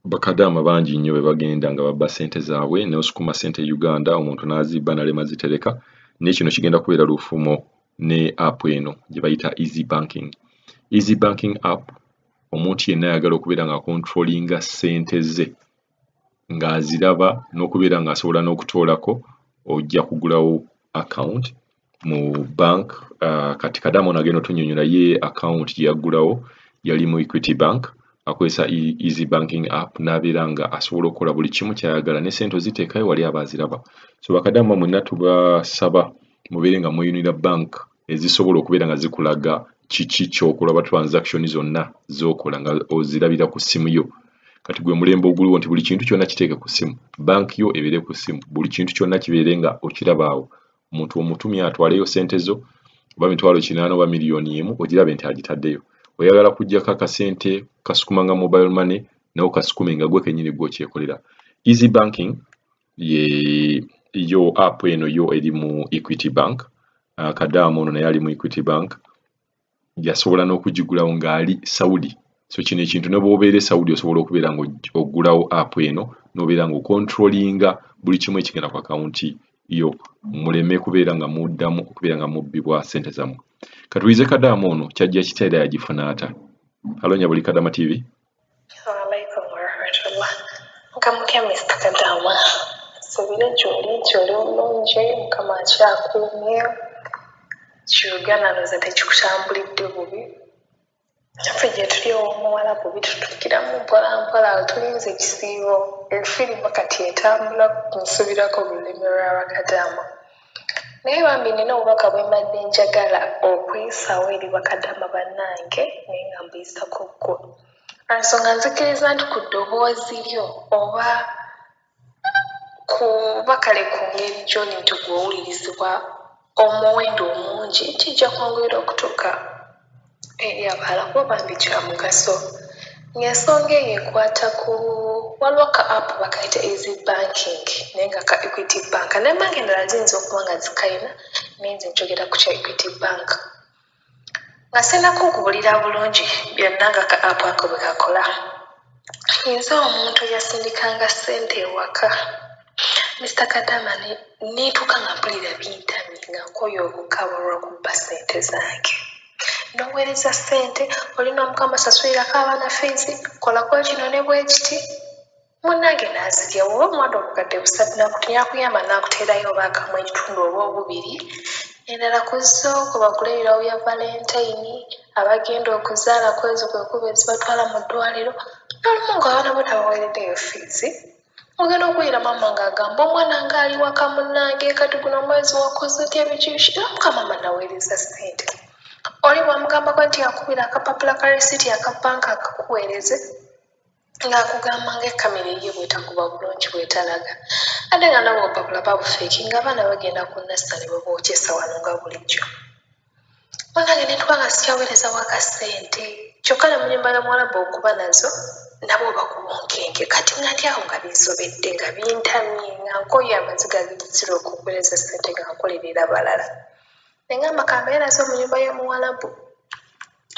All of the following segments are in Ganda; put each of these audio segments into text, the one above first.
bakadaama bangi nnyo bwe bagenda nga babba ssente zaabwe n'osukuma ssente Uganda omuntu n'azibba n'alema zitereka naye kino kigenda kubeera lufumo ne app eno gye bayita Easy Banking. Easy Banking app omuntu yenna ayagala okubeera nga controllinga ssente ze ng'aziraba n'okubeera ng'asobola n'okutoolako ojja kugulawo account mu bank. Kati kadaama ono agenda otunnyonnyola ye account gye yaggulawo yali mu Equity Bank akozesa Easy Banking app n'abeera nga asobola okukola buli kimu ky'ayagala ne ssente oziteekayo wali aba aziraba. So bakadaama mwenna tubasaba mubeere nga mweyunira bank ezisobola okubeera nga zikulaga kiki ky'okola transaction zonna z'okola nga ozirabira ku ssimu yo. Kati gwe mulembe oguliwo nti buli kintu kyonna kiteeke ku ssimu, bank yo ebeere ku ssimu, buli kintu kyonna kibeere nga okirabaawo. Omuntu omutumye atwaleyo ssente zo oba 800,000 oba $1,000,000 ogirabe nti agitaddeyo. Oyagala kuggyako akasente kasukuma nga mobile money nawo kasukume nga gwe kennyini gwe okyekolera. Easy Banking yo app eno yo eri mu Equity Bank. Kadaama ono naye ali mu Equity Bank yasobola n'okugigulawo ng'ali Saudi. So kino ekintu ne bw'obeera Saudi osobola okubeera nga oggulawo app eno n'obeera nga okontrolinga buli kimu ekigenda ku akawunti yo muleme kubeera nga muddamu okubeera nga mubbibwa ssente zammwe. Katuwize kadaama ono kyajja kiteera yagifuna ata. Alonya buli Kadaama TV. Alaikum warahmatullah. Nkamukya Mr. Kadaama. Sobire gy'oli omulungi Mukama akyakuumye. Uganda noza tekikutambulidde bubi. Ffe gye tuli omuwala bubi tutukiramu mpola mpola tulinze ekisiibo. Efirimu kati etambula nsubirako olulimi lw'Abakadaama. Naye bambi nina obubaka bwe mbadde njagala okuyisaawo eri bakadaama bannange naye nga mbuyisako ggwe. Ensonga nzikiriza nti ku ddoboozi lyo oba kuba kale ku ngeri gy'oli nti gw'owulirizibwa omuwendo omungi kijja kwongera okutuuka eri abalala kuba bambi kya mugaso. Ng'ensonga eyo ekwata ku waliwo ka app bakayita Easy Banking naye nga ka Equity Bank. Ne banka endala ziyinza okuba nga zikayina naye nze njogera ku kya Equity Bank. Nga sinako okubulira bulungi byonna nga ka app ako bwe kakola. Nze omuntu yasindikanga ssente ewaka. Mr. Kadaama neetuuka nga mpulira bintamye nga nkoye obukaba olw'okubba ssente zange. N'oweereza ssente olina omukama sasulirako abaana feezi kolako kino ne bwe kiti munnange n'azirya woba omwana obukadde busatu nakuyamba n'akuteerayo oba akamu ekitundu oba obubiri endala kuzzaoko bagula ebirawo bya valentine abagenda okuzaala kwezi kwe kuba ezibatwala mu ddwaliro n'olumu ng'abaana bo tabaweereddeyo feezi ogenda okuwulira maama ng'agamba omwana ng'ali waka munnange kati guno omwezi wakoze otya biki mukama naweereza ssente. Oli bw'amugambako nti akubira akapapula ka resiti aka banka akakuweereze ng'akugamba ng'ekkamera eyiye bw'etakuba bulungi bw'etalaga. Ate nga nabo obupapula babufeeki ng'abaana bagenda ku nassale bwe bookyesa wano nga bulijjo. Munnange ne tuba nga sikyaweereza waka ssente kyokka ne mu nnyumba y'omuwalabu okuba nazo nabo bakubonkenke kati ng'ati awo nga binsobedde nga bintamye nga nkoye amaziga gizira okuweereza ssente nga nkolerera balala. Nengamba kambeera nazo mu nnyumba y'omuwalabu.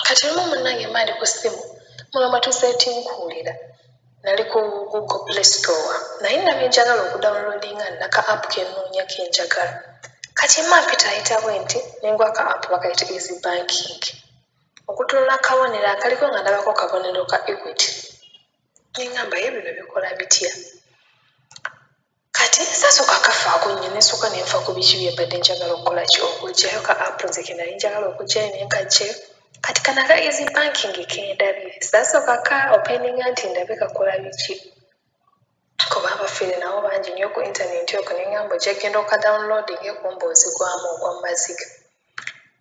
Kati lumu munnange mba ndi ku ssimu mulamba tuseetinkuulira. Nali ku Google Play Store naye nabye njagala okudawunloadinga naka app kenoonya kenjagala. Kati mma mpita ayita bwe nti nengwa ka app bakayita Easy Banking. Okutunula akabonero akaliko nga ndabako kabonero ka Equity. Nengamba ye bino bikola bitya? Kati sasooka kafaako nnyo nesooka nenfa ku biki bye mbadde njagala okukola ki okuggyayo ka app nze ke nali njagala okuggyayo naye nkagyayo. Kati kana ka Easy Banking kendabye sasooka ka openinga nti ndabe kakola biki. Kuba abafeere nabo bangi nnyo ku intaneti okwo nengamba ojja genda okadawunloadinga ekumboozi gwamu ogw'amaziga.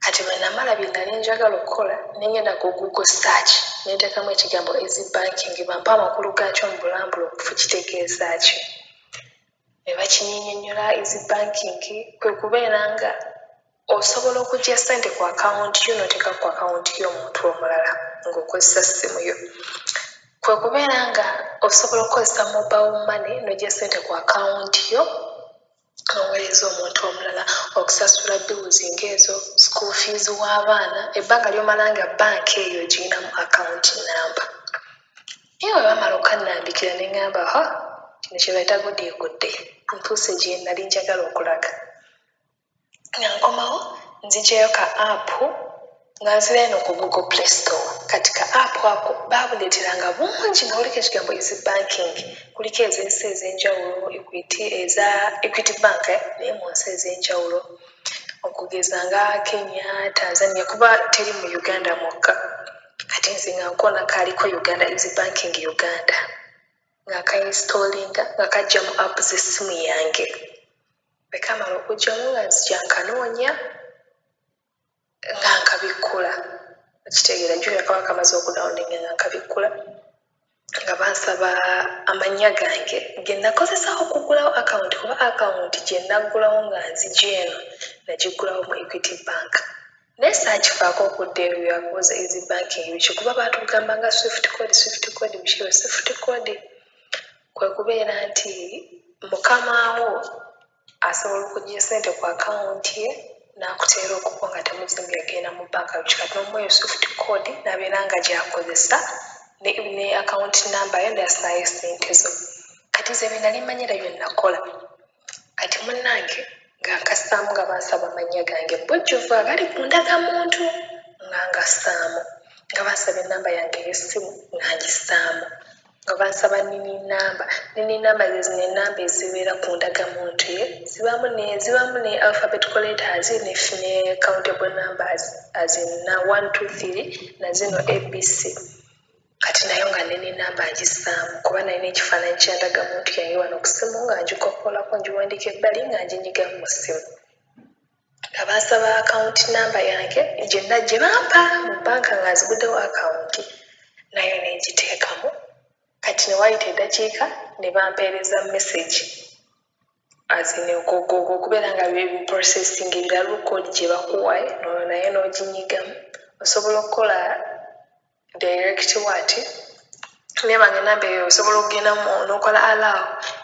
Kati bwe namala bye nali njagala okukola nengenda ku Google search nenteekamu ekigambo Easy Banking bampa amakulu gaakyo mu bulambula obufu kitegeeza ki. Bakinyinyonnyola Easy Banking kwe kubeera nga osobola okuggya ssente ku akawunti yo n'oteeka ku akawunti y'omuntu omulala ng'okozesa ssimu yo. Kwe kubeera nga osobola okukozesa mobile money n'oggya ssente ku akawunti yo n'oweereza omuntu omulala okusasula bills ng'ezo school fees w'abaana ebbanga ly'omala nga banka eyo giyinamu akawunti namba. Ewe bamala okannambikira ne ŋŋamba kino kye bayita gudde ntuuse gye nali njagala okulaga nga nkomawo nzigyayo ka apu nga nzira eno ku Google Play Store. Kati ka apu ako baabuleeteranga bungi nga kuliko ekigambo easy banking, kuliko ez'ensi ez'enjawulo, Equity Bank naye mu nsi ez'enjawulo okugeza nga Kenya, Tanzania, kuba teri mu Uganda mwokka. Kati nze nga nkona kaaliko Uganda easy banking Uganda nga kainstallinga nga kajja mu apu z'essimu yange. Bwe kamala okujjamu nga nzija nkanoonya nga nkabikkula. Okitegeera jjukira kaba kamaze okudawuninga nga nkabikkula nga bansaba amannya gange ge nakozesaaho okuggulawo akawunti, kuba akawunti gye naggulawo nga nzija eno nagiggulawo mu Equity Bank. Naye saakifaako okudda ebyo byakubuuza easy banking biki, kuba baatugamba nga swift code biki swift code. Kwe kubeera nti mukamaawo asobola okuggya ssente ku akawunti ye n'akuteera okuba nga temuzimbye agenda mu banka biki, kati n'omuwa swift code n'abeera nga gy'akozesa ne akawunti namba yo n'asaayo ssente zo. Kati nze bye nali manyira bye nakola. Kati munnange nga nkassaamu nga bansaba amannya gange bujjuvu agali ku ndagamuntu nga ngassaamu, nga bansaba ennamba yange ey'essimu nga ngissaamu, nga bansaba nini namba ze zino ennamba ezibeera ku ndagamuntu ye zibamu ne alphabetical letters ne countable numbers azina 1 2 3 na zino ABC. Kati nayo nga nini namba ngissaamu kuba nalina ekifaananyi kya ndagamuntu yange wano ku ssimu nga ngikoppolako ngiwandiika ebbali nga nginyiga mu ssimu. Nga bansaba akawunti namba yange gye bampa mu banka nga nziguddewo akawunti nayo ne ngiteekamu. Kati ne wayita eddakiika ne bampeereza message azine okubeera nga processing ebirala kkoodi gye bakuwaye nono naye n'oginyigamu osobola okukola direct wati nebanga enamba eyo osobola okugendamu n'okola allow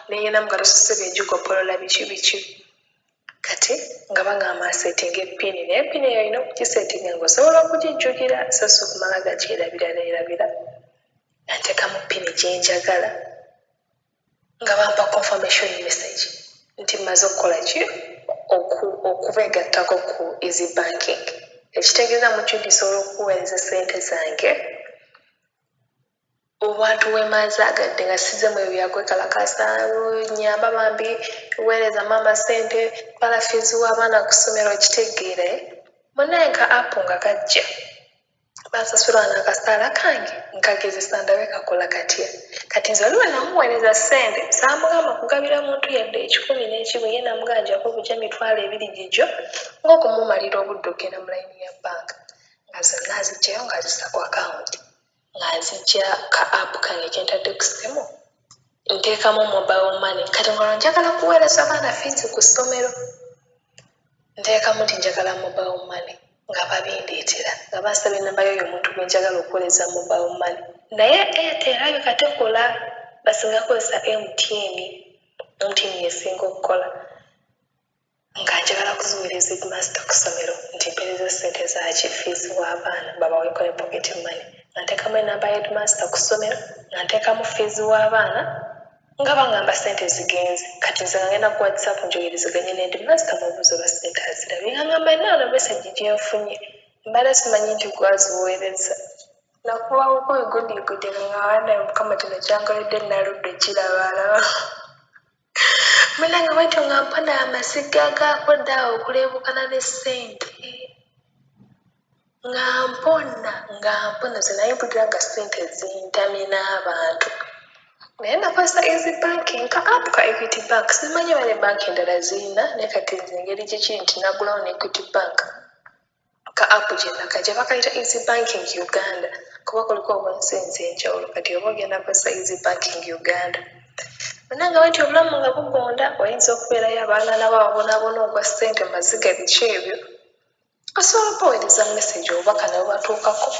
negendamu nga tosose byegikoppolola biki. Kati nga bagamba setting epini naye epini eyo olina okugisettinga nga osobola okugijjukira so si okumala gakyerabira nga nteekamu pini gye njagala nga bampa confirmation message nti mmaze okukola ki okubeegattako ku easy banking. Ekitegeeza mu kyo gisobola okuweereza ssente zange obwantu wemazaagadde nga sizzemu ebyo byakwekalakaasa nyamba bambi weereza maama ssente twala fiizi w'abaana ku ssomero okitegeere munaye nka apu nga kajja bansasula n'akasaala kange nkagezesa ndabe kakola katya. Kati nze waliwo namuweereza ssente saamugamba kugabira muntu yadde 10 n'ekimu ye namuganja ko bujja 200 gijjo ng'okumumalira obudde okgenda mu layini ya banka nga zonna azigyayo nga zisa ku akawunti nga nzijja ka apu kange kyentadde ku ssimu nteekamu mobile money. Kati ngolwo njagala kuweereza baana fiizi ku ssomero nteekamu nti njagala mobile money nga babindeetera nga bansaba ennamba yoyo omuntu gwe njagala okuweereza mobile money. Naye Airtel yo katekola basinga kozesa MTN yesinga okukola nga njagala kuziweereza headmaster ku ssomero nti mpeereza ssente zaki fiizi w'abaana babaweko ne pocket money nga nteekamu ennamba ya headmaster ku ssomero nga nteekamu fiizi w'abaana nga bangamba ssente zigenze. Kati nze nga ngenda ku WhatsApp njogerezeganye ne headmaster mubuuza oba ssente azirabye nga ngamba nnaano message gye nfunye mbadde simanyi nti gwaziweereza nakubawo kwegudde nga wanaye mukama kino kyankoledde naludde kirabaalaba munange bwentyo nga mpona amasiga agakodda okuleebukana ne ssente nga mpona ze naye mpulira nga ssente zintamye n'abantu naye nakozesa easy banking ka apu ka Equity Bank. Simanyi bale banki endala zirina naye kati nze engeri gyekiri nti naggulawo ne Equity Bank ka apu gye nakajja bakayita easy banking Uganda kuba kuliko obwensi enjawulo. Kati oba ogenda kozesa easy banking Uganda munange bwentyo obulamu nga bugonda oyinza okubeerayo abaana nabo abonaabona ogwa ssente maziga biki ebyo osobola okubaweereza message obubaka nabo batuukako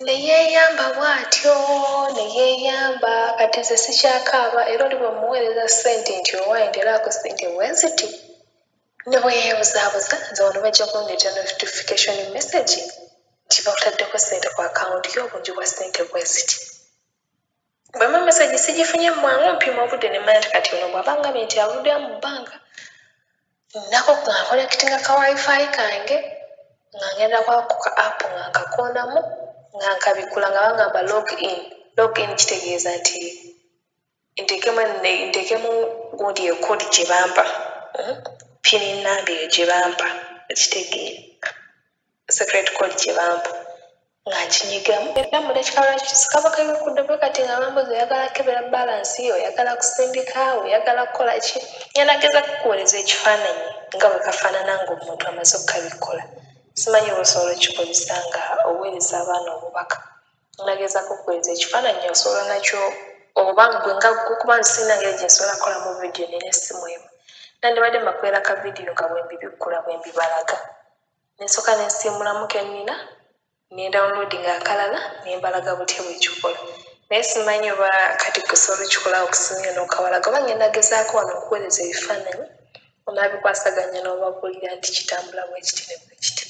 neyeeyamba bw'atyo neyeeyamba. Kati nze sikyakaaba era oli bwemuweereza ssente nti owaaye nderaako ssente bweziti ne bwe yeebuzaabuza nze wano bajja kundeeta notification message nti bakutaddeko ssente ku akawunti yo obungi bwa ssente bweziti. bwe message sigifunye mwangu mpima obudde ne manya kati ono bw'abanga nti avudde mu bbanga nako nga connectinga ka wifi kange nga ngenda ku ka app nga nkakonamu nga nkabikula nga bangamba log in kitegeeza nti ntekemu gundi ekodi gye bampa pin namba eyo gye bampa ekitegeeza secret code gye bampa nga nkinyigamu era mu dakika lwaki sikaba kabikudde bwe kati nga bambuzi oyagala kebera balansi oyagala kusindika oyagala kukola ki ngendageza kukuweereza ekifaananyi nga bwe kafaanana ng'omuntu amaze okukabikola simanyi osobola okikozesa nga oweereza abaana obubaka ndageza kukuweereza ekifaananyi osobola nakyo oba gwe nga kuba nsina ngeri gye nsobola kukolamu vidiyo nina essimu emu nandibadde mbakubeera ka vidiyo nga bwe mbibikkula bwe mbibalaga nensooka nensiimulamu ke nnina nendownloadinga akalala nembalaga butya bwekikola naye simanyi oba kati kusobola okikola okusimya n'okawalaga oba ngenda gezaako wano okuweereza ebifaananyi onaabikwasaganya n'obabuulira nti kitambula bwekiti ne bwekiti